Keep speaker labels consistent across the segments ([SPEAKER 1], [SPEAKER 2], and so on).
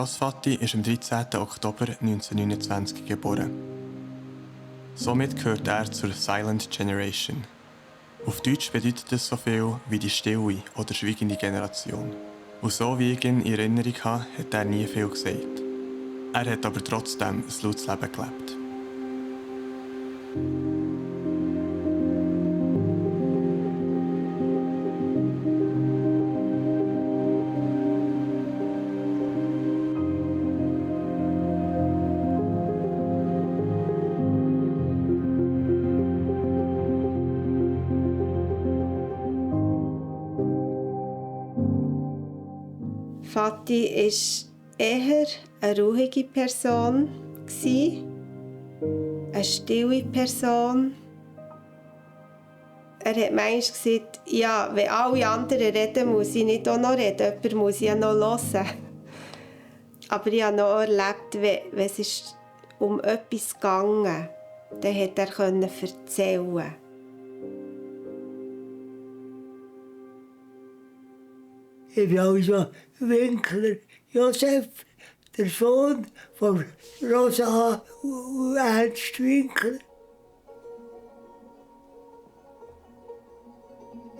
[SPEAKER 1] Grossvati ist am 13. Oktober 1929 geboren. Somit gehört er zur Silent Generation. Auf Deutsch bedeutet das so viel wie die stille oder schweigende Generation. Und so wie ich ihn in Erinnerung habe, hat er nie viel gesagt. Er hat aber trotzdem ein lautes Leben gelebt.
[SPEAKER 2] Vati war eher eine ruhige Person, eine stille Person. Er hat manchmal gesagt, ja, wenn alle anderen reden, muss ich nicht auch noch reden, jemand muss ja noch hören. Aber ich habe noch erlebt, wenn es um etwas ging, dann konnte er erzählen.
[SPEAKER 3] Ich bin also Winkler Josef, der Sohn von Rosa und Ernst Winkler.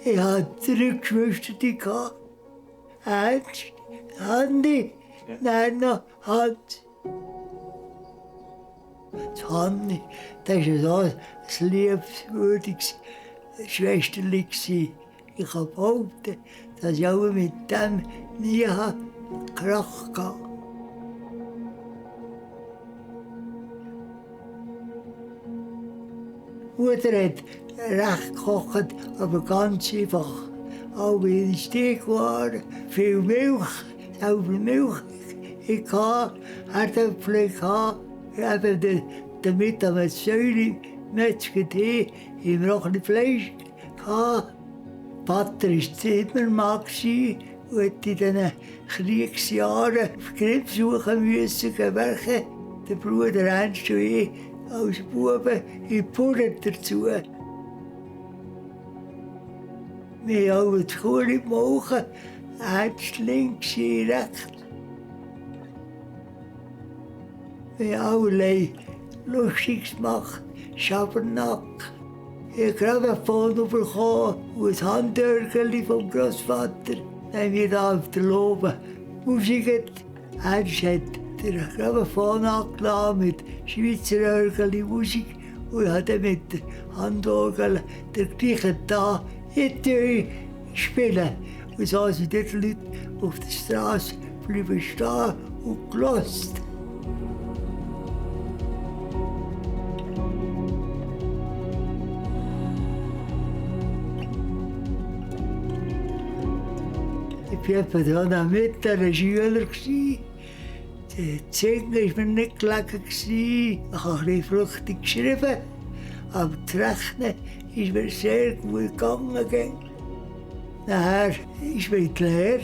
[SPEAKER 3] Ich hatte 3 Geschwister. Ernst, Hanni, dann noch Hans. Das Hanni, das war so ein liebenswürdiges Schwesterchen. Ich kann behaupten, dass ich auch mit dem nie Krach hatte. Die Mutter hat recht gekocht, aber ganz einfach. Alle in Steakwaren, viel Milch, selber Milch. Ich hatte Herdöpfel, damit wir Säure, Metzgerei, im rochenen Fleisch hatte. Vater war Zimmermann und musste in diesen Kriegsjahren auf Grimm suchen müssen, werken. Der Bruder Ernst und ich als Buben in Puren dazu. Wir haben alle die Schule im Augen, Ernst links, ich rechts. Wir haben allerlei Lustiges gemacht, Schabernack. Ich habe gerade ein Phone bekommen und ein Handörgeli vom Grossvater. Dann haben wir da auf der Lobe Musik. Ernst hat den Grammophon angelassen mit Schweizer Örgeli Musik und hat dann mit der Handorgel den gleichen Tag in die spielen. Und so sind die Leute auf der Straße bleiben stehen und gelassen. Ich war etwa da noch mit einem Schüler. Das Singen war mir nicht gelegen. Ich habe ein bisschen flüchtig geschrieben, aber das Rechnen ist mir sehr gut gegangen. Nachher ist mir in die Lehre.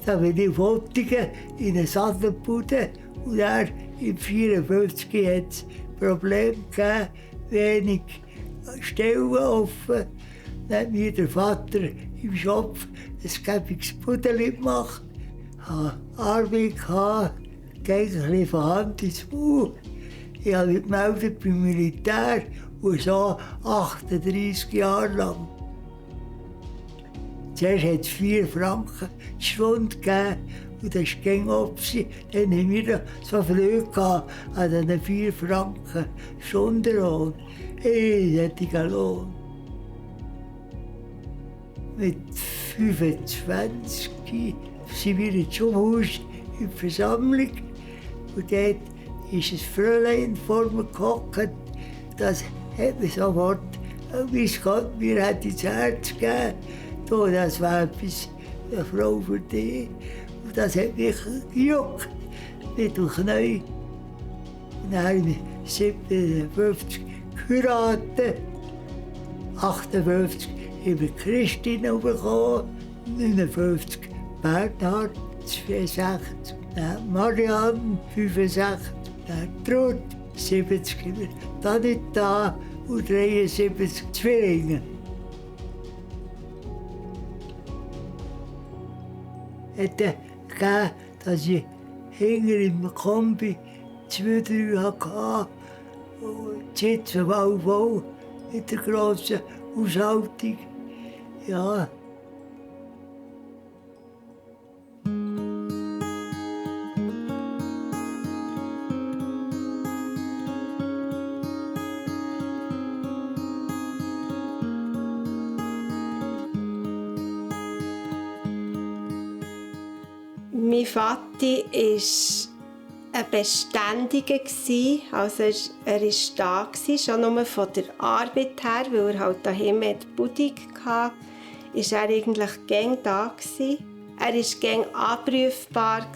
[SPEAKER 3] Da bin ich auf Ottingen in einer Sattelbude. Und dann, im 1954, hat es Probleme gegeben, wenig Stellen offen. Dann hat mir der Vater im Schopf ein gäbiges Pudeli gemacht. Ich hatte Arbeit, ging ein bisschen von Hand ins Maul. Ich habe mich gemeldet beim Militär und so 38 Jahre lang. Zuerst hat es 4 Franken die Stunde gegeben und das ging auf. Dann haben wir so Freude an diesen 4 Franken Stundenlohn. Einseitiger Lohn. Mit 25 sind wir ins Schulhaus in der Versammlung. Und dort ist ein Fräulein vor mir gehockt. Das hat mir sofort, weiss Gott, mir hat ins Herz gegeben. Das wäre etwas, eine Frau für dich. Und das hat mich gejuckt, nicht durch Knie. Und dann habe ich 57 geheiratet, 58 habe ich Christine bekommen, 59 Bernhard, 62 Marianne, 65 Trud, 70 Tanita und 73 Zwillinge. Es hat gegeben, dass ich hinter im Kombi 2, 3 hatte. Und die Sitze waren voll in der grossen Haushaltung. Ja.
[SPEAKER 2] Mein Vati war ein Beständiger. Also er war da, schon nur von der Arbeit her, weil er halt daheim eine Boutique hatte, war er eigentlich gäng da. Er war gäng abrufbar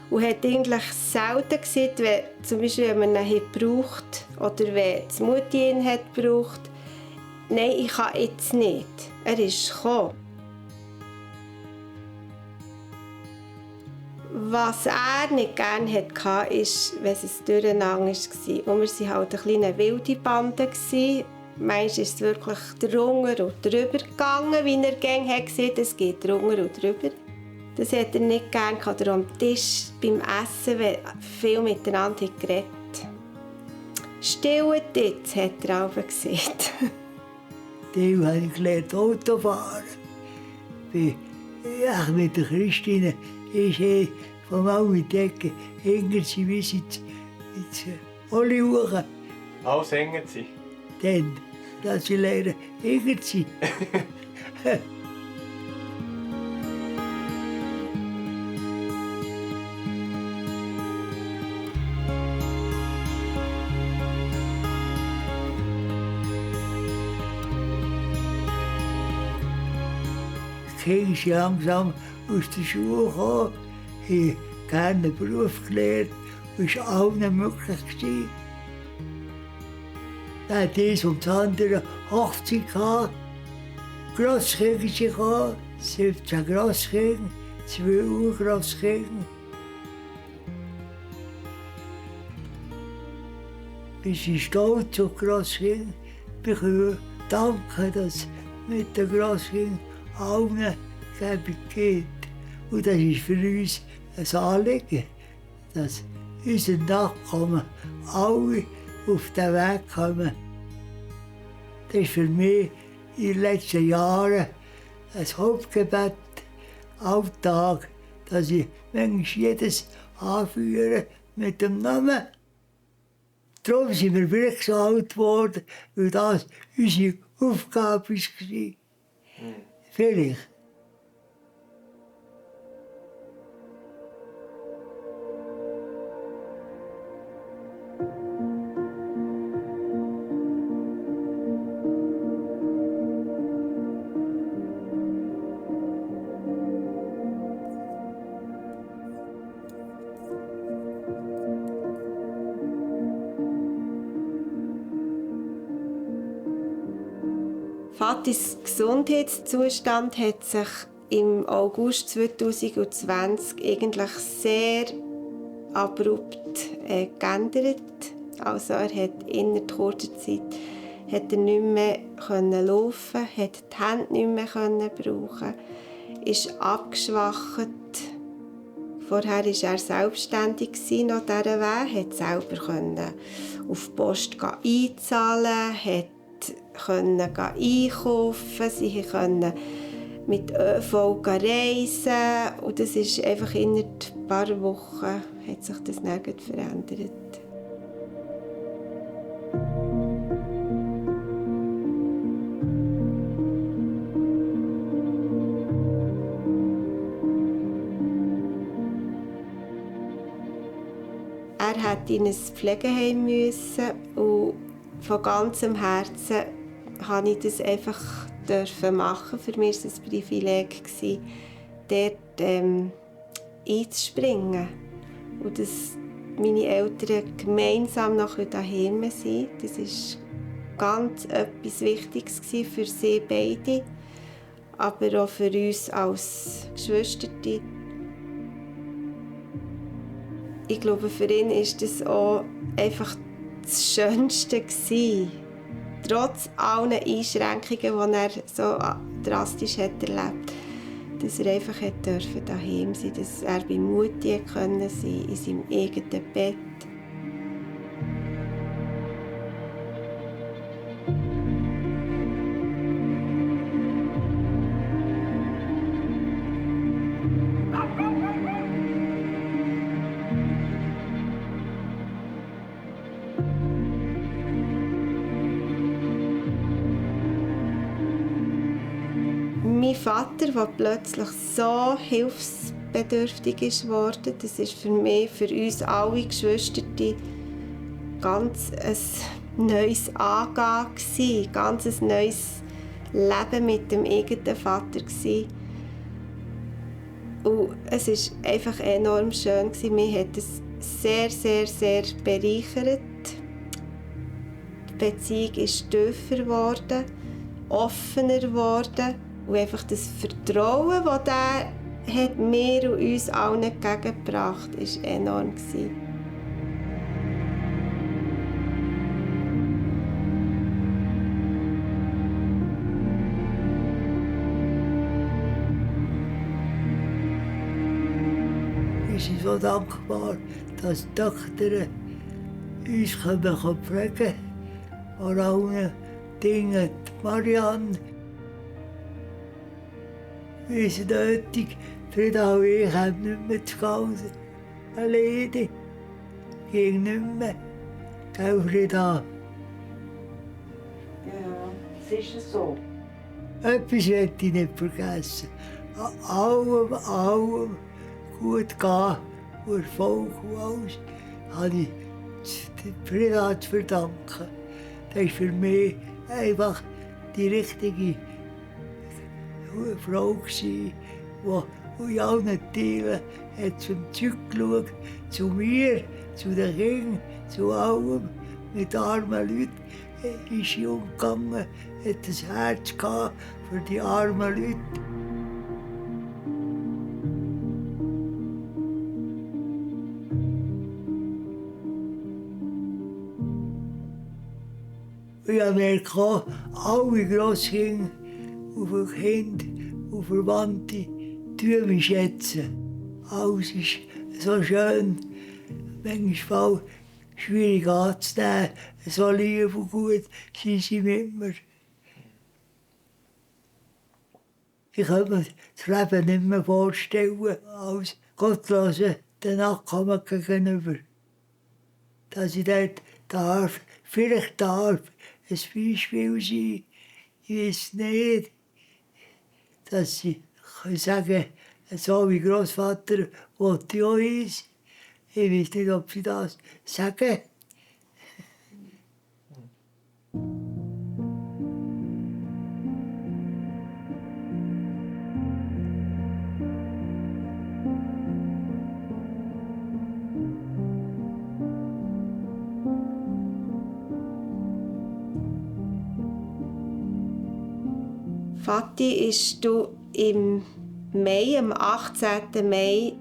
[SPEAKER 2] und hat eigentlich selten gesehen, wenn, zum Beispiel, wenn man ihn braucht oder wenn die Mutti ihn hat braucht. Nein, ich kann jetzt nicht. Er ist gekommen. Was er nicht gerne hatte, ist, wenn es ein Durcheinander war. Und wir waren halt eine kleine wilde Bande. Manchmal ist es wirklich drunter und drüber gegangen, wie er gerne gesehen hat, es geht drunter und drüber. Das hat er nicht gerne gehabt. Oder am Tisch beim Essen, wenn viel miteinander geredet haben. Stillt jetzt, hat er auch gesagt.
[SPEAKER 3] Dann habe ich gelernt Autofahren. Ja, mit der Christine ist von Almidecke hinter sie bis ins Olliuchen.
[SPEAKER 1] Alles hängen sie.
[SPEAKER 3] Dann, dass sie lernen hinter sie. Die Kinder sind langsam aus der Schule gekommen, haben gerne einen Beruf gelernt, es war allen möglich. Dann hat eins und das andere Hochzeit gehabt, Grosskinder gehabt, 17 Grosskinder, 2 Urgrosskinder. Wir sind stolz auf die Grosskinder. Wir können danken, dass mit den Grosskindern allen Gebung geht. Und das ist für uns ein Anliegen, dass unsere Nachkommen alle auf den Weg kommen. Das ist für mich in den letzten Jahren ein Hauptgebet, Alltag, dass ich manchmal jedes anführe mit dem Namen. Darum sind wir wirklich so alt geworden, weil das unsere Aufgabe war. Vielleicht.
[SPEAKER 2] Vatis Gesundheitszustand hat sich im August 2020 eigentlich sehr abrupt geändert. Also er hat in kurzer Zeit nicht mehr laufen, hat die Hände nicht mehr brauchen, ist abgeschwächt. Vorher war er selbstständig nach dieser Weg, hat selber auf die Post einzahlen, konnte einkaufen, sie konnten mit ÖV reisen und das ist einfach innerhalb ein paar Wochen hat sich das nirgends verändert. Er musste in ein Pflegeheim müssen und von ganzem Herzen durfte ich das einfach machen. Für mich war es ein Privileg, dort einzuspringen. Und dass meine Eltern gemeinsam noch daheim sind. Das war ganz etwas Wichtiges für sie beide, aber auch für uns als Geschwister. Ich glaube, für ihn war das auch einfach das Schönste gewesen. Trotz allen Einschränkungen, die er so drastisch hat erlebt, dass er einfach daheim sein durfte, dass er bei Mutti sein in seinem eigenen Bett. Mein Vater, der plötzlich so hilfsbedürftig ist worden, das war für uns alle Geschwister ganz ein neues Angehen, ganz ein neues Leben mit dem eigenen Vater. Und es war einfach enorm schön. Mich hat es sehr, sehr, sehr bereichert. Die Beziehung ist tiefer geworden, offener geworden. Und einfach das Vertrauen, das der mir und uns allen entgegengebracht hat, war enorm.
[SPEAKER 3] Wir sind so dankbar, dass die Töchter uns pflegen können. Vor allen Dingen Marianne. Wir sind nötig, Frieda und ich haben nicht mehr zu Hause. Alleine. Ging nicht mehr. Gell, Frieda?
[SPEAKER 4] Ja, es ist so.
[SPEAKER 3] Etwas möchte ich nicht vergessen. An allem gut gehen und Erfolg und alles habe ich Frieda zu verdanken. Das ist für mich einfach die richtige Frau, die in allen Teilen zum Zeug geschaut, zu mir, zu den Kindern, zu allem. Mit armen Leuten ist sie umgegangen, hat ein Herz gehabt für die armen Leute. Ich habe merkt, alle Grosskinder und Kinder und Verwandte tun mich schätzen. Alles ist so schön, manchmal schwierig anzunehmen, so lieb und gut sind sie mit mir. Ich kann mir das Leben nicht mehr vorstellen als gottlosen den Nachkommen gegenüber. Dass ich dort darf, vielleicht darf ein Beispiel sein, ich weiß nicht, dass ich sagen kann, so wie Großvater wollte ich auch eins. Ich weiß nicht, ob sie das sagen.
[SPEAKER 2] Vati ist im Mai, am 18. Mai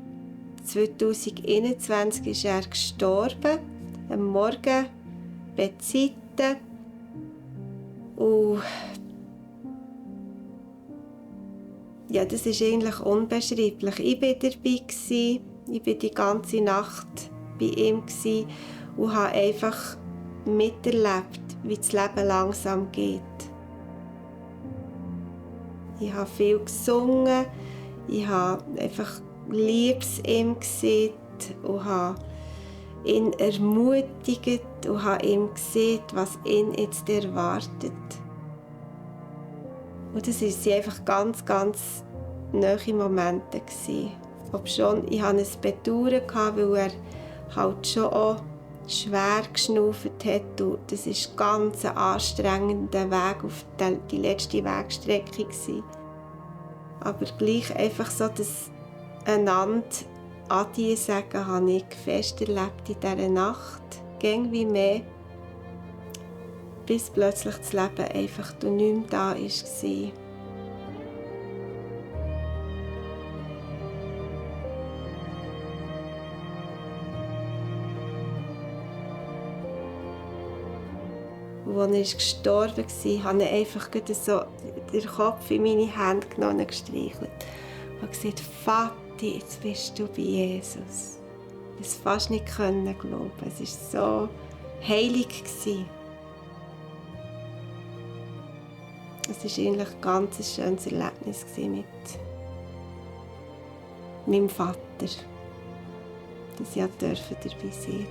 [SPEAKER 2] 2021 ist er gestorben. Am Morgen Bezeiten. Und ja, das ist eigentlich unbeschreiblich. Ich war dabei. Ich war die ganze Nacht bei ihm und habe einfach miterlebt, wie das Leben langsam geht. Ich habe viel gesungen, ich habe einfach Liebes ihm gesehen und habe ihn ermutigt und habe ihm gesehen, was ihn jetzt erwartet. Und das waren einfach ganz, ganz nahe Momente. Obschon ich ein Bedauern hatte, weil er halt schon auch schwer geschnauft hat. Und das war ganz ein anstrengender Weg auf die letzte Wegstrecke. Aber gleich einfach so das einander Adieu sagen, habe ich fest erlebt in dieser Nacht. Ging wie mehr, bis plötzlich das Leben einfach nicht mehr da war. Als er gestorben war, habe ich einfach so den Kopf in meine Hände genommen und gestreichelt. und gesagt, Vati, jetzt bist du bei Jesus. Ich konnte es fast nicht glauben. Es war so heilig. Es war eigentlich ein ganz schönes Erlebnis mit meinem Vater, dass ich dabei sein durfte.